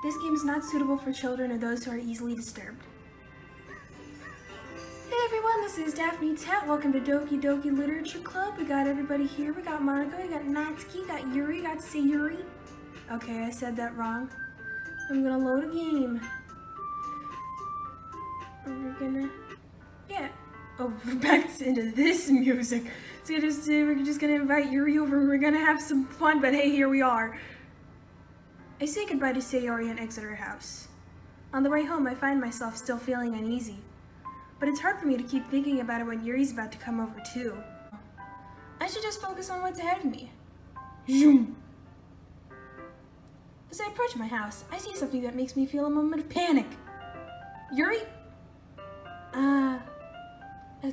This game is not suitable for children or those who are easily disturbed. Hey everyone, this is DaphTeet. Welcome to Doki Doki Literature Club. We got everybody here. We got Monika, we got Natsuki, got Yuri, got Sayori. Okay, I said that wrong. I'm gonna load a game. We're gonna... Yeah. Oh, we're back into this music. So we're just gonna invite Yuri over and we're gonna have some fun, but hey, here we are. I say goodbye to Sayori and exit her house. On the way home, I find myself still feeling uneasy. But it's hard for me to keep thinking about it when Yuri's about to come over too. I should just focus on what's ahead of me. Zoom! As I approach my house, I see something that makes me feel a moment of panic. Yuri?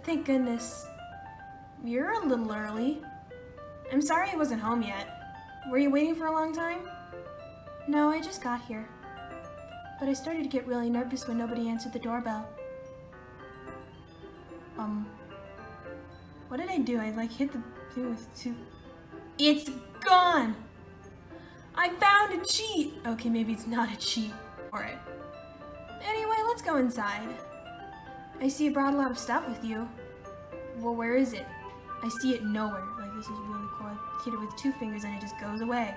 Thank goodness. You're a little early. I'm sorry I wasn't home yet. Were you waiting for a long time? No, I just got here. But I started to get really nervous when nobody answered the doorbell. What did I do? I hit the thing with two... It's gone! I found a cheat! Okay, maybe it's not a cheat. Alright. Anyway, let's go inside. I see you brought a lot of stuff with you. Well, where is it? I see it nowhere. This is really cool. I hit it with 2 fingers and it just goes away.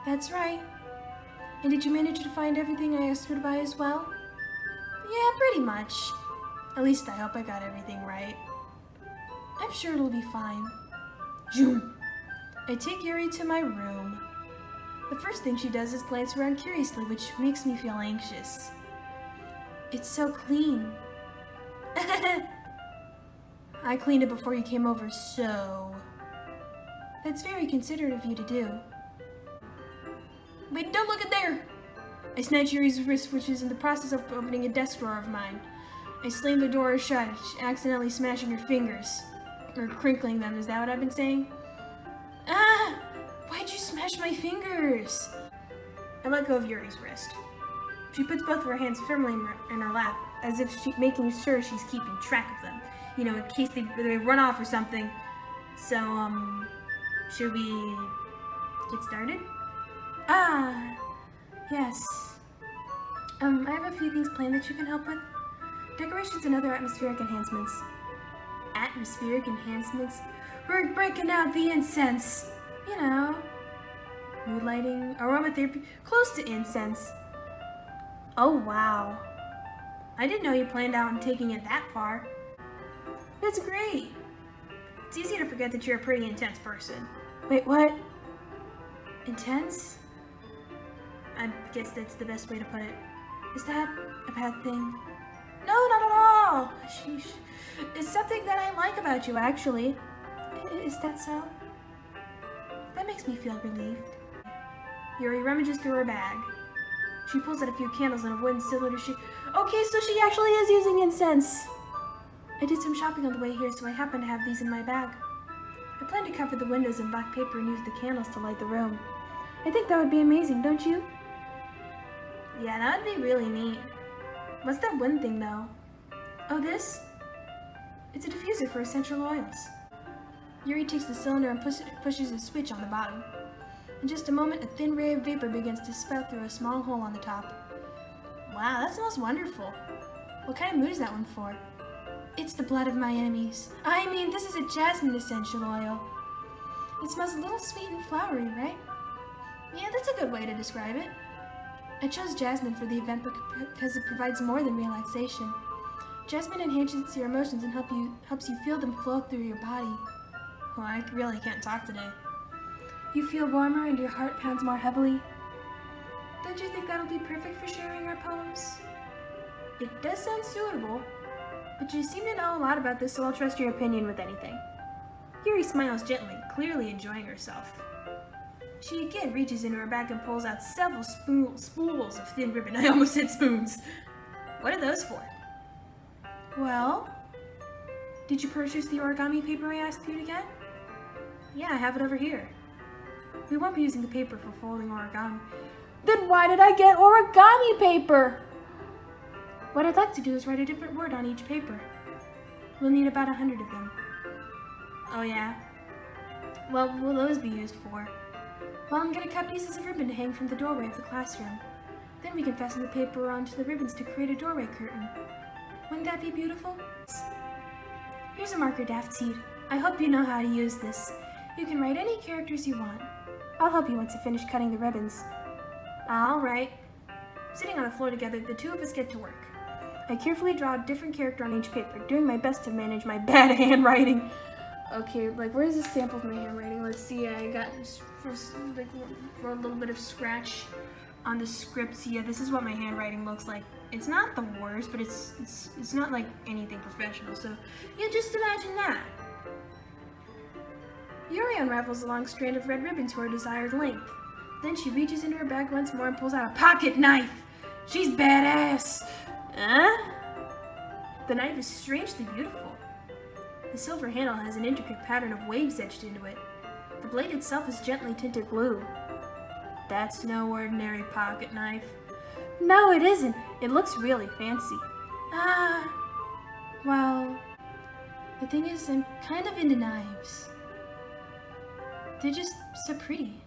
That's right. And did you manage to find everything I asked her to buy as well? Yeah, pretty much. At least I hope I got everything right. I'm sure it'll be fine. Zoom! I take Yuri to my room. The first thing she does is glance around curiously, which makes me feel anxious. It's so clean. I cleaned it before you came over, so... That's very considerate of you to do. Wait, don't look at there! I snatch Yuri's wrist, which is in the process of opening a desk drawer of mine. I slam the door shut, accidentally smashing her fingers. Or crinkling them, is that what I've been saying? Ah! Why'd you smash my fingers? I let go of Yuri's wrist. She puts both of her hands firmly in her lap, as if she's making sure she's keeping track of them. You know, in case they run off or something. So, should we get started? Ah, yes. I have a few things planned that you can help with. Decorations and other atmospheric enhancements. Atmospheric enhancements? We're breaking out the incense. You know, mood lighting, aromatherapy, close to incense. Oh, wow. I didn't know you planned on taking it that far. That's great. It's easy to forget that you're a pretty intense person. Wait, what? Intense? I guess that's the best way to put it. Is that a bad thing? No, not at all. Sheesh. It's something that I like about you, actually. Is that so? That makes me feel relieved. Yuri rummages through her bag. She pulls out a few candles and a wooden cylinder. Okay, so she actually is using incense. I did some shopping on the way here, so I happen to have these in my bag. I plan to cover the windows in black paper and use the candles to light the room. I think that would be amazing, don't you? Yeah, that would be really neat. What's that one thing, though? Oh, this? It's a diffuser for essential oils. Yuri takes the cylinder and pushes a switch on the bottom. In just a moment, a thin ray of vapor begins to spout through a small hole on the top. Wow, that smells wonderful. What kind of mood is that one for? It's the blood of my enemies. I mean, this is a jasmine essential oil. It smells a little sweet and flowery, right? Yeah, that's a good way to describe it. I chose jasmine for the event because it provides more than relaxation. Jasmine enhances your emotions and helps you feel them flow through your body. Well, I really can't talk today. You feel warmer and your heart pounds more heavily. Don't you think that'll be perfect for sharing our poems? It does sound suitable, but you seem to know a lot about this, so I'll trust your opinion with anything. Yuri smiles gently, clearly enjoying herself. She again reaches into her bag and pulls out several spools of thin ribbon. I almost said spoons. What are those for? Well, did you purchase the origami paper I asked you to get? Yeah, I have it over here. We won't be using the paper for folding origami. Then why did I get origami paper? What I'd like to do is write a different word on each paper. We'll need about 100 of them. Oh yeah? What will those be used for? Well, I'm gonna cut pieces of ribbon to hang from the doorway of the classroom. Then we can fasten the paper onto the ribbons to create a doorway curtain. Wouldn't that be beautiful? Here's a marker, DaphTeet. I hope you know how to use this. You can write any characters you want. I'll help you once you finish cutting the ribbons. Alright. Sitting on the floor together, the two of us get to work. I carefully draw a different character on each paper, doing my best to manage my bad handwriting. Okay, like, where's the sample of my handwriting? Let's see, I got like a little bit of scratch on the scripts. Yeah, this is what my handwriting looks like. It's not the worst, but it's not like anything professional, so yeah, just imagine that. Yuri unravels a long strand of red ribbon to her desired length. Then she reaches into her bag once more and pulls out a pocket knife. She's badass. The knife is strangely beautiful. The silver handle has an intricate pattern of waves etched into it. The blade itself is gently tinted blue. That's no ordinary pocket knife. No, it isn't. It looks really fancy. Well, the thing is, I'm kind of into knives. They're just so pretty.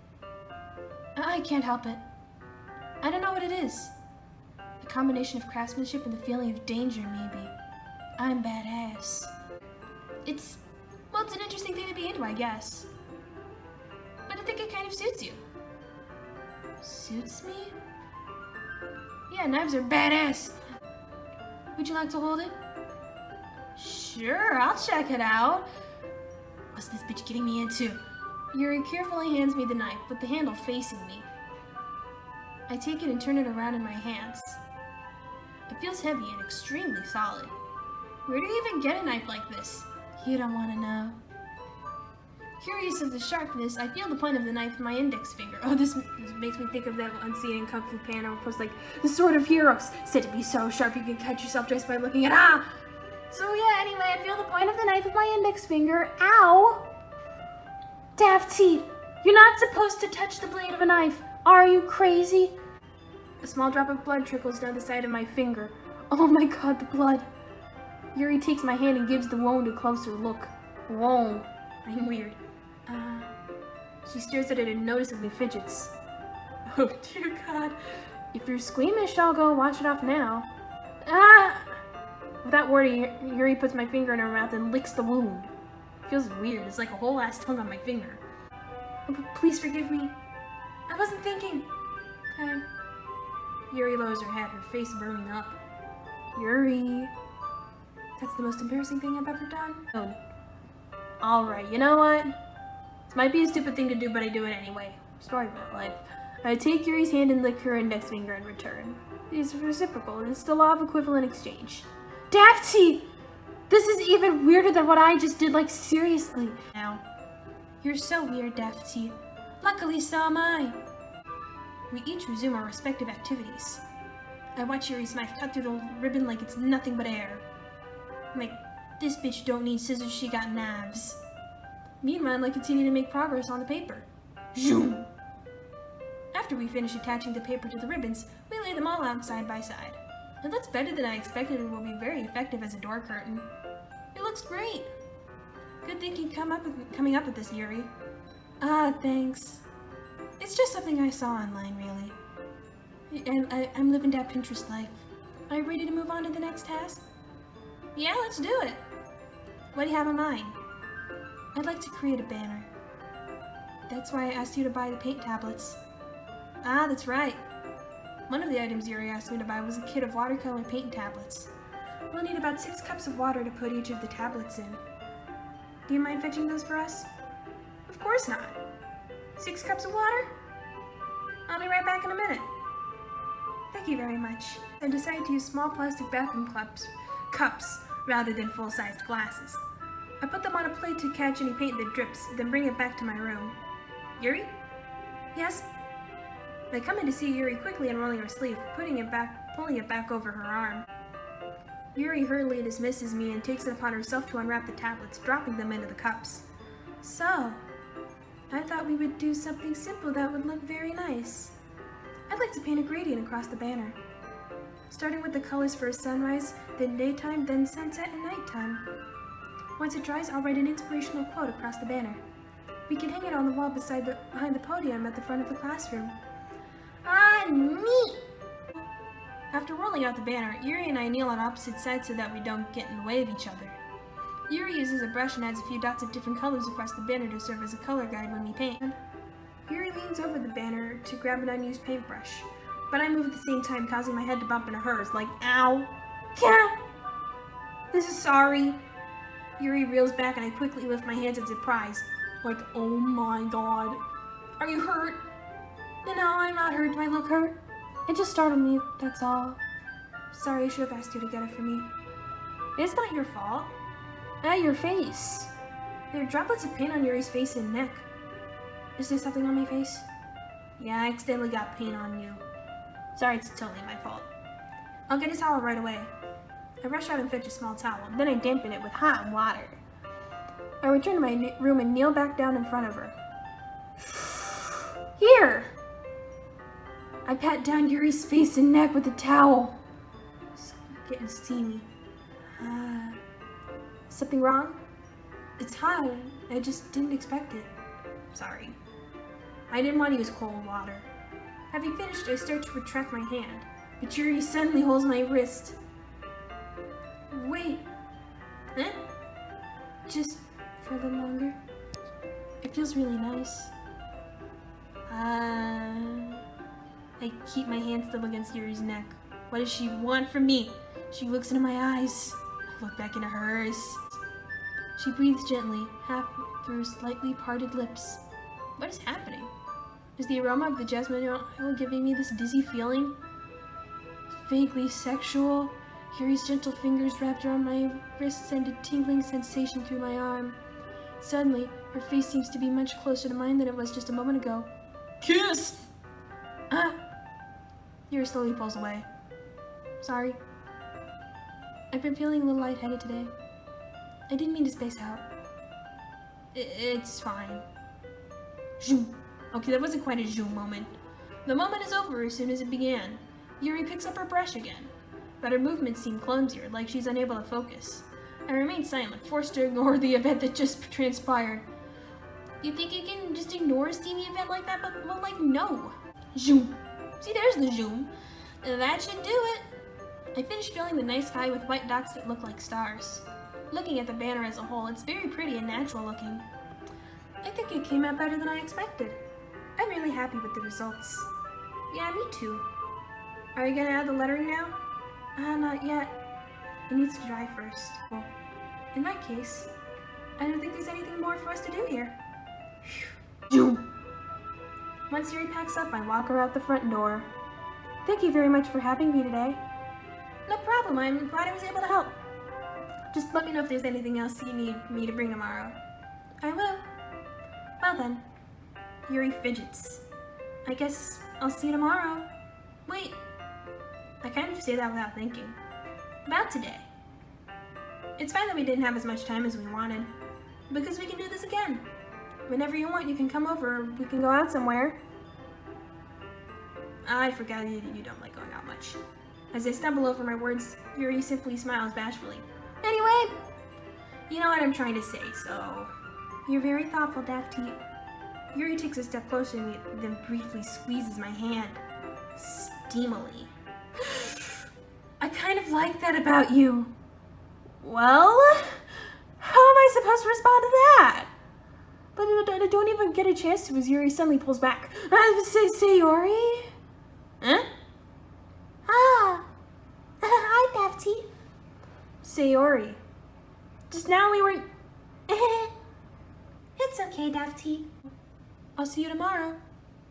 I can't help it. I don't know what it is. A combination of craftsmanship and the feeling of danger, maybe. I'm badass. It's an interesting thing to be into, I guess. But I think it kind of suits you. Suits me? Yeah, knives are badass. Would you like to hold it? Sure, I'll check it out. What's this bitch getting me into? Yuri carefully hands me the knife, with the handle facing me. I take it and turn it around in my hands. It feels heavy and extremely solid. Where do you even get a knife like this? You don't want to know. Curious of the sharpness, I feel the point of the knife with my index finger. Oh, this makes me think of that one scene in Kung Fu Panda where it was like, the sword of heroes, said to be so sharp you can cut yourself just by looking at So yeah, anyway, I feel the point of the knife with my index finger. Ow! DaphTeet, you're not supposed to touch the blade of a knife. Are you crazy? A small drop of blood trickles down the side of my finger. Oh my god, the blood. Yuri takes my hand and gives the wound a closer look. Whoa, I'm weird. She stares at it and noticeably fidgets. Oh dear god. If you're squeamish, I'll go wash it off now. Without wording, Yuri puts my finger in her mouth and licks the wound. It feels weird. It's like a whole ass tongue on my finger. Oh, please forgive me. I wasn't thinking. Yuri lowers her head, her face burning up. Yuri. That's the most embarrassing thing I've ever done. Oh. Alright, you know what? This might be a stupid thing to do, but I do it anyway. Story of my life. I take Yuri's hand and lick her index finger in return. It's reciprocal, and it's the law of equivalent exchange. DaphTeet! This is even weirder than what I just did, like seriously. Now, you're so weird, DaphTeet. Luckily, so am I. We each resume our respective activities. I watch Yuri's knife cut through the ribbon like it's nothing but air. I'm like, this bitch don't need scissors, she got knives. Meanwhile, I continue to make progress on the paper. Zoom! After we finish attaching the paper to the ribbons, we lay them all out side by side. It looks better than I expected and will be very effective as a door curtain. It looks great! Good thinking coming up with this, Yuri. Thanks. It's just something I saw online, really. And I'm living that Pinterest life. Are you ready to move on to the next task? Yeah, let's do it! What do you have in mind? I'd like to create a banner. That's why I asked you to buy the paint tablets. That's right. One of the items Yuri asked me to buy was a kit of watercolor paint tablets. We'll need about 6 cups of water to put each of the tablets in. Do you mind fetching those for us? Of course not. 6 cups of water? I'll be right back in a minute. Thank you very much. I decided to use small plastic bathroom cups rather than full-sized glasses. I put them on a plate to catch any paint that drips, then bring it back to my room. Yuri? Yes? I come in to see Yuri quickly unrolling her sleeve, pulling it back over her arm. Yuri hurriedly dismisses me and takes it upon herself to unwrap the tablets, dropping them into the cups. So, I thought we would do something simple that would look very nice. I'd like to paint a gradient across the banner. Starting with the colors for a sunrise, then daytime, then sunset and nighttime. Once it dries, I'll write an inspirational quote across the banner. We can hang it on the wall behind the podium at the front of the classroom. Neat! After rolling out the banner, Yuri and I kneel on opposite sides so that we don't get in the way of each other. Yuri uses a brush and adds a few dots of different colors across the banner to serve as a color guide when we paint. Yuri leans over the banner to grab an unused paintbrush, but I move at the same time, causing my head to bump into hers, like, ow! Yeah! This is sorry. Yuri reels back and I quickly lift my hands in surprise, like, oh my god. Are you hurt? No, I'm not hurt. Do I look hurt? It just startled me, that's all. Sorry, I should have asked you to get it for me. It's not your fault. Your face. There are droplets of paint on Yuri's face and neck. Is there something on my face? Yeah, I accidentally got paint on you. Sorry, it's totally my fault. I'll get a towel right away. I rush out and fetch a small towel, then I dampen it with hot water. I return to my room and kneel back down in front of her. Here! I pat down Yuri's face and neck with the towel. It's getting steamy. Something wrong? It's hot. I just didn't expect it. Sorry. I didn't want to use cold water. Having finished, I start to retract my hand, but Yuri suddenly holds my wrist. Wait. Huh? Just for a little longer. It feels really nice. I keep my hand still against Yuri's neck. What does she want from me? She looks into my eyes. I look back into hers. She breathes gently, half through slightly parted lips. What is happening? Is the aroma of the jasmine oil giving me this dizzy feeling? Vaguely sexual. Yuri's gentle fingers wrapped around my wrist send a tingling sensation through my arm. Suddenly, her face seems to be much closer to mine than it was just a moment ago. Kiss! Yuri slowly pulls away. Sorry. I've been feeling a little lightheaded today. I didn't mean to space out. It's fine. Zoom. Okay, that wasn't quite a zoom moment. The moment is over as soon as it began. Yuri picks up her brush again, but her movements seem clumsier, like she's unable to focus. I remain silent, forced to ignore the event that just transpired. You think you can just ignore a steamy event like that? But, well, like, no. Zoom. See, there's the zoom. That should do it. I finished filling the night sky with white dots that look like stars. Looking at the banner as a whole, it's very pretty and natural looking. I think it came out better than I expected. I'm really happy with the results. Yeah, me too. Are you gonna add the lettering now? Not yet. It needs to dry first. Well, in that case, I don't think there's anything more for us to do here. Once Yuri packs up, I walk her out the front door. Thank you very much for having me today. No problem, I'm glad I was able to help. Just let me know if there's anything else you need me to bring tomorrow. I will. Well then. Yuri fidgets. I guess I'll see you tomorrow. Wait. I kind of say that without thinking. About today. It's fine that we didn't have as much time as we wanted, because we can do this again. Whenever you want, you can come over. We can go out somewhere. I forgot you don't like going out much. As I stumble over my words, Yuri simply smiles bashfully. Anyway, you know what I'm trying to say, so... You're very thoughtful, DaphTeet. Yuri takes a step closer to me, then briefly squeezes my hand. Steamily. I kind of like that about you. Well, how am I supposed to respond to that? But I don't even get a chance to as Yuri suddenly pulls back. Sayori? Huh? Hi, DaphTeet. Sayori. Just now we were... It's okay, DaphTeet. I'll see you tomorrow.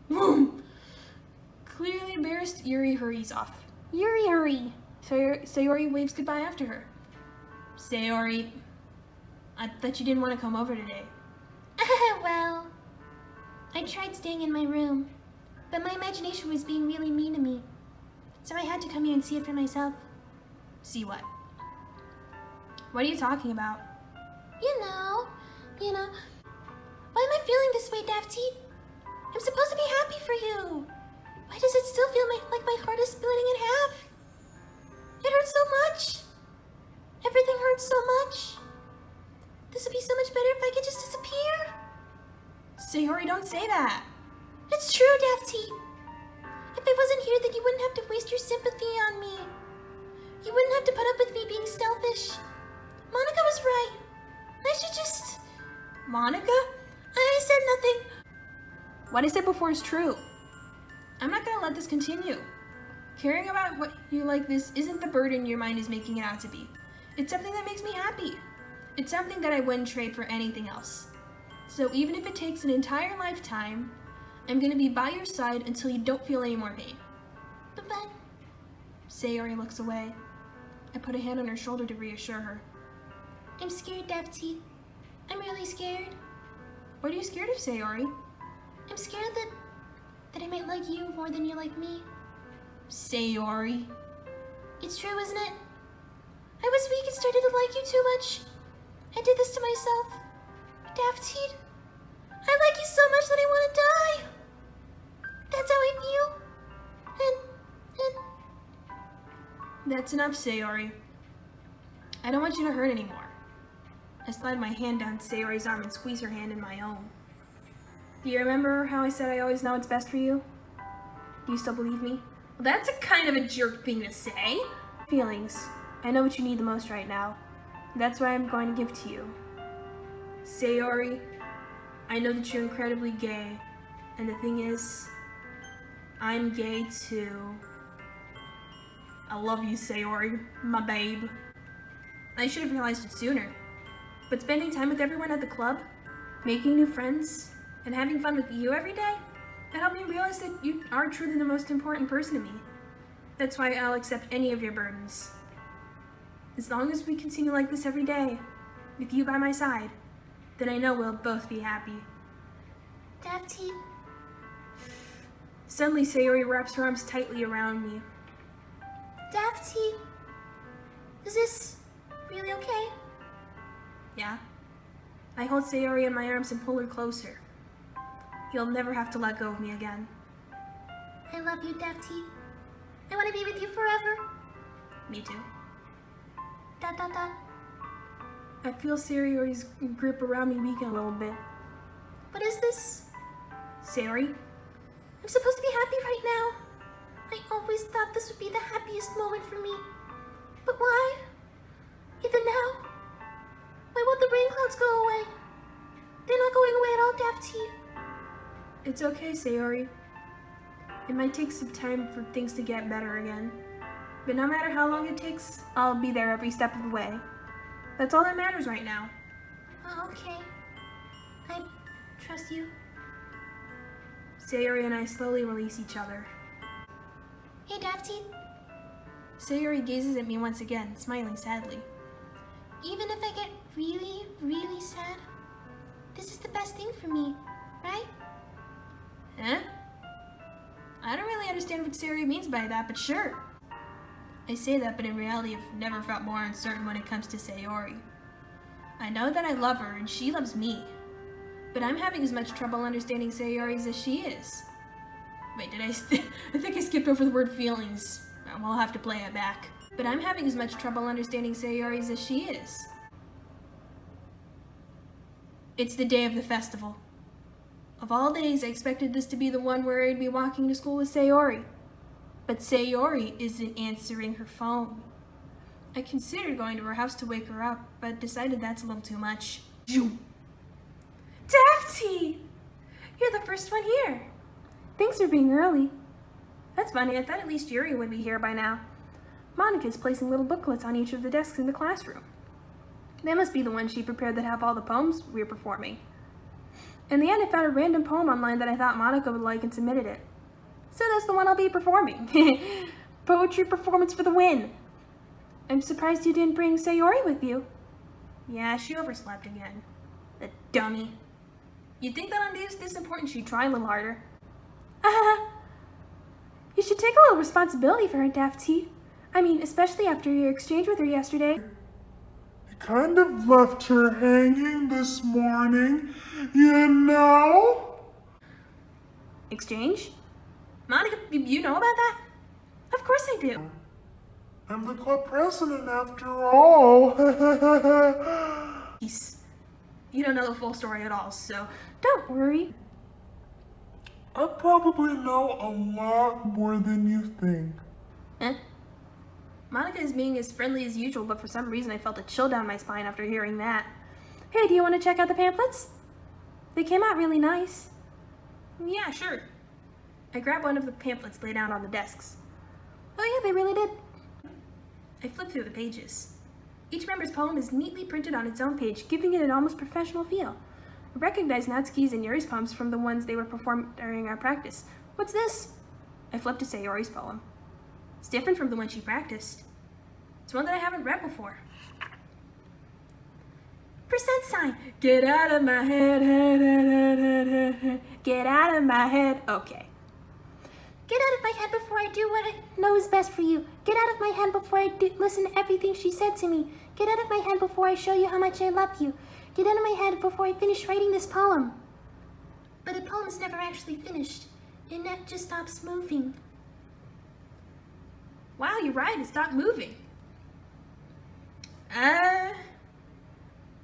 Boom! Clearly embarrassed, Yuri hurries off. Yuri, hurry! Sayori waves goodbye after her. Sayori, I thought you didn't want to come over today. Well, I tried staying in my room, but my imagination was being really mean to me. So I had to come here and see it for myself. See what? What are you talking about? You know. Why am I feeling this way, DaphTeet? I'm supposed to be happy for you. Why does it still feel like my heart is splitting in half? It hurts so much. Everything hurts so much. This would be so much better if I could just disappear. Sayori, don't say that. It's true, DaphTeet. If I I wasn't here, then you wouldn't have to waste your sympathy on me. You wouldn't have to put up with me being selfish. Monika was right. I should just... Monika? I said nothing. What I said before is true. I'm not gonna let this continue. Caring about what you like this isn't the burden your mind is making it out to be. It's something that makes me happy. It's something that I wouldn't trade for anything else. So even if it takes an entire lifetime, I'm gonna be by your side until you don't feel any more pain. But... Sayori looks away. I put a hand on her shoulder to reassure her. I'm scared, DaphTeet. I'm really scared. What are you scared of, Sayori? I'm scared that I might like you more than you like me. Sayori. It's true, isn't it? I was weak and started to like you too much. I did this to myself. DaphTeet, I like you so much that I want to die. That's how I feel. And... That's enough, Sayori. I don't want you to hurt anymore. I slide my hand down Sayori's arm and squeeze her hand in my own. Do you remember how I said I always know what's best for you? Do you still believe me? Well, that's a kind of a jerk thing to say. Feelings. I know what you need the most right now. That's what I'm going to give to you. Sayori, I know that you're incredibly gay. And the thing is, I'm gay too. I love you, Sayori, my babe. I should have realized it sooner. But spending time with everyone at the club, making new friends, and having fun with you every day, that helped me realize that you are truly the most important person to me. That's why I'll accept any of your burdens. As long as we continue like this every day, with you by my side, then I know we'll both be happy. DaphTeet. Suddenly, Sayori wraps her arms tightly around me. DaphTeet, is this really okay? Yeah. I hold Sayori in my arms and pull her closer. You'll never have to let go of me again. I love you, DaphTeet. I want to be with you forever. Me too. ... I feel Sayori's grip around me weaken a little bit. What is this? Sayori? I'm supposed to be happy right now. I always thought this would be the happiest moment for me. But why? Even now? Why won't the rain clouds go away? They're not going away at all, DaphTeet. It's okay, Sayori. It might take some time for things to get better again. But no matter how long it takes, I'll be there every step of the way. That's all that matters right now. Okay. I trust you. Sayori and I slowly release each other. Hey, DaphTeet. Sayori gazes at me once again, smiling sadly. Even if I get really, really sad, this is the best thing for me, right? Huh? I don't really understand what Sayori means by that, but sure. I say that, but in reality I've never felt more uncertain when it comes to Sayori. I know that I love her and she loves me, but I'm having as much trouble understanding Sayori's as she is. Wait, did I think I skipped over the word feelings. I'll have to play it back. But I'm having as much trouble understanding Sayori's as she is. It's the day of the festival. Of all days, I expected this to be the one where I'd be walking to school with Sayori. But Sayori isn't answering her phone. I considered going to her house to wake her up, but decided that's a little too much. DaphTeet! You're the first one here. Thanks for being early. That's funny, I thought at least Yuri would be here by now. Monika's placing little booklets on each of the desks in the classroom. That must be the one she prepared that have all the poems we're performing. In the end, I found a random poem online that I thought Monika would like and submitted it. So that's the one I'll be performing. Poetry performance for the win. I'm surprised you didn't bring Sayori with you. Yeah, she overslept again. The dummy. You'd think that on days this important she'd try a little harder. You should take a little responsibility for her, DaphTeet. I mean, especially after your exchange with her yesterday. I kind of left her hanging this morning, you know? Exchange? Monika, you know about that? Of course I do. I'm the club president after all. You don't know the full story at all, so don't worry. I probably know a lot more than you think. Eh? Monika is being as friendly as usual, but for some reason I felt a chill down my spine after hearing that. Hey, do you want to check out the pamphlets? They came out really nice. Yeah, sure. I grabbed one of the pamphlets laid out on the desks. Oh yeah, they really did. I flipped through the pages. Each member's poem is neatly printed on its own page, giving it an almost professional feel. I recognized Natsuki's and Yuri's poems from the ones they were performed during our practice. What's this? I flipped to Sayori's poem. It's different from the one she practiced. It's one that I haven't read before. Percent sign. Get out of my head, head, head, head, head, head, head. Get out of my head. Okay. Get out of my head before I do what I know is best for you. Get out of my head before I listen to everything she said to me. Get out of my head before I show you how much I love you. Get out of my head before I finish writing this poem. But the poem's never actually finished. It just stops moving. Wow, you're right. It stopped moving.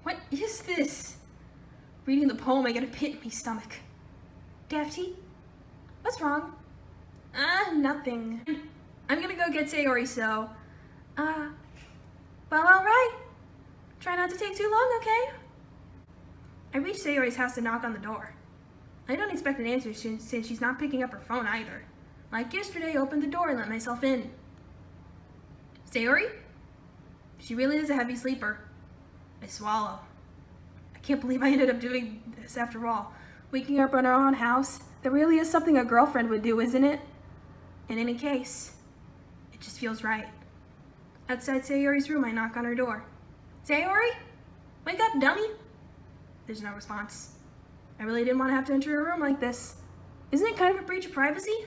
What is this? Reading the poem, I get a pit in my stomach. DaphTeet? What's wrong? Nothing. I'm gonna go get Sayori, so... well, alright. Try not to take too long, okay? I reached Sayori's house to knock on the door. I don't expect an answer since she's not picking up her phone either. Like yesterday, I opened the door and let myself in. Sayori? She really is a heavy sleeper. I swallow. I can't believe I ended up doing this after all. Waking up in our own house. That really is something a girlfriend would do, isn't it? In any case, it just feels right. Outside Sayori's room, I knock on her door. Sayori? Wake up, dummy! There's no response. I really didn't want to have to enter her room like this. Isn't it kind of a breach of privacy?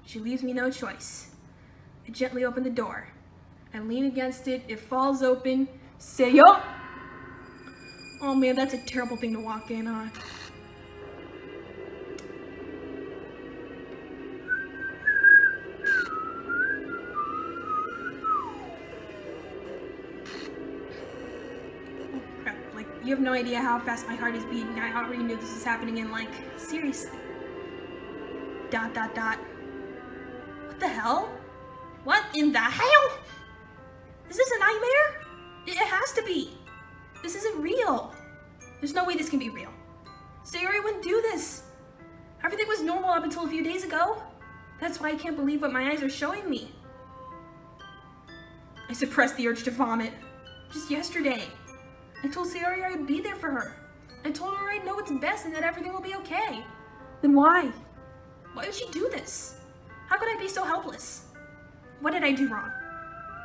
She leaves me no choice. I gently open the door. I lean against it, it falls open. Sayo! Oh man, that's a terrible thing to walk in on. Oh crap, like, you have no idea how fast my heart is beating. I already knew this was happening and like, seriously. ... What the hell? What in the hell? Is this a nightmare? It has to be. This isn't real. There's no way this can be real. Sayori wouldn't do this. Everything was normal up until a few days ago. That's why I can't believe what my eyes are showing me. I suppressed the urge to vomit. Just yesterday, I told Sayori I would be there for her. I told her I'd know what's best and that everything will be okay. Then why? Why would she do this? How could I be so helpless? What did I do wrong?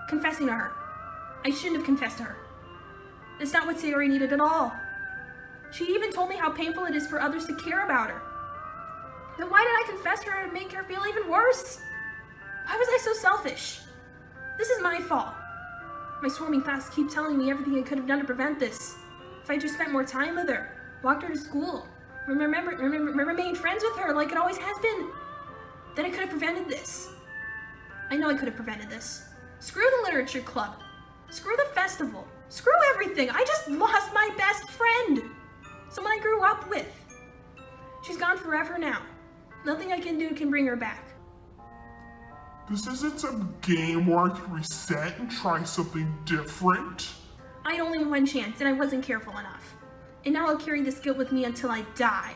Confessing to her. I shouldn't have confessed to her. It's not what Sayori needed at all. She even told me how painful it is for others to care about her. Then why did I confess to her to make her feel even worse? Why was I so selfish? This is my fault. My swarming thoughts keep telling me everything I could have done to prevent this. If I just spent more time with her, walked her to school, remained friends with her like it always has been, then I could have prevented this. I know I could have prevented this. Screw the literature club. Screw the festival. Screw everything. I just lost my best friend. Someone I grew up with. She's gone forever now. Nothing I can do can bring her back. This isn't some game where I could reset and try something different. I had only one chance and I wasn't careful enough. And now I'll carry this guilt with me until I die.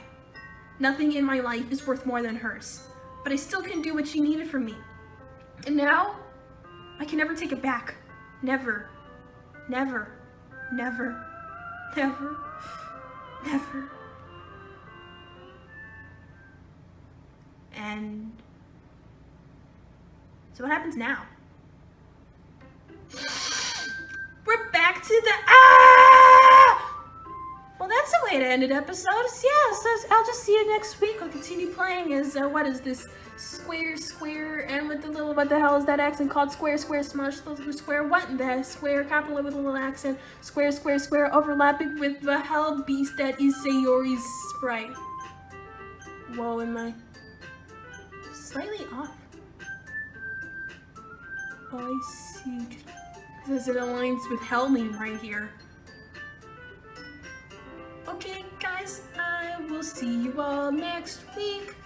Nothing in my life is worth more than hers. But I still can do what she needed from me. And now, I can never take it back. Never. Never. Never. Never. Never. And so what happens now? We're back to the Well, that's a way to end an episode. Yeah, so I'll just see you next week. I'll continue playing as what is this? Square, and with the little, what the hell is that accent called? Square, smush, square, what in the square, capital with a little accent, square, overlapping with the hell beast that is Sayori's sprite. Whoa, am I slightly off? Oh, I see. Because it aligns with Hellmane right here. Okay, guys, I will see you all next week.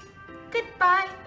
Bye.